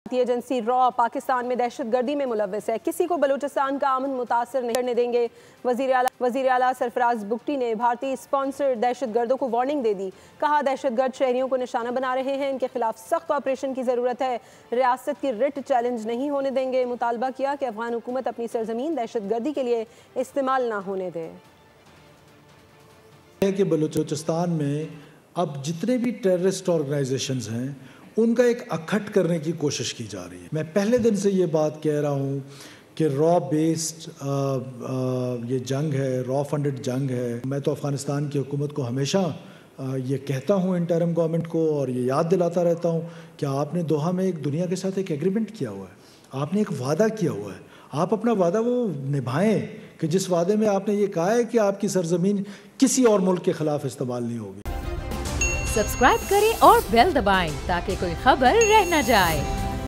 Agency raw Pakistan में दहशतगर्दी में मुलव्वस है, किसी को बलूचिस्तान का अमन मुतासर नहीं करने देंगे। वज़ीर आला सरफराज बुगटी ने भारतीय स्पॉन्सर दहशतगर्दों को वार्निंग दे दी। कहा दहशतगर्द शहरियों को निशाना बना रहे हैं, इनके खिलाफ सख्त ऑपरेशन की ज़रूरत है। रियासत की रिट चैलेंज नहीं होने देंगे। मुतालबा किया कि अफगान हुकूमत अपनी सरजमीन दहशतगर्दी के लिए इस्तेमाल ना होने दे। कि बलूचिस्तान में अब जितने भी टेररिस्ट ऑर्गेनाइजेशंस हैं उनका एक अखट करने की कोशिश की जा रही है। मैं पहले दिन से ये बात कह रहा हूँ कि रॉ बेस्ड ये जंग है, रॉ फंडेड जंग है। मैं तो अफ़गानिस्तान की हुकूमत को हमेशा ये कहता हूँ, इंटरिम गवर्नमेंट को, और ये याद दिलाता रहता हूँ कि आपने दोहा में एक दुनिया के साथ एक एग्रीमेंट किया हुआ है, आपने एक वादा किया हुआ है, आप अपना वादा वो निभाएं कि जिस वादे में आपने ये कहा है कि आपकी सरजमीन किसी और मुल्क के खिलाफ इस्तेमाल नहीं होगी। सब्सक्राइब करें और बेल दबाएं ताकि कोई खबर रह न जाए।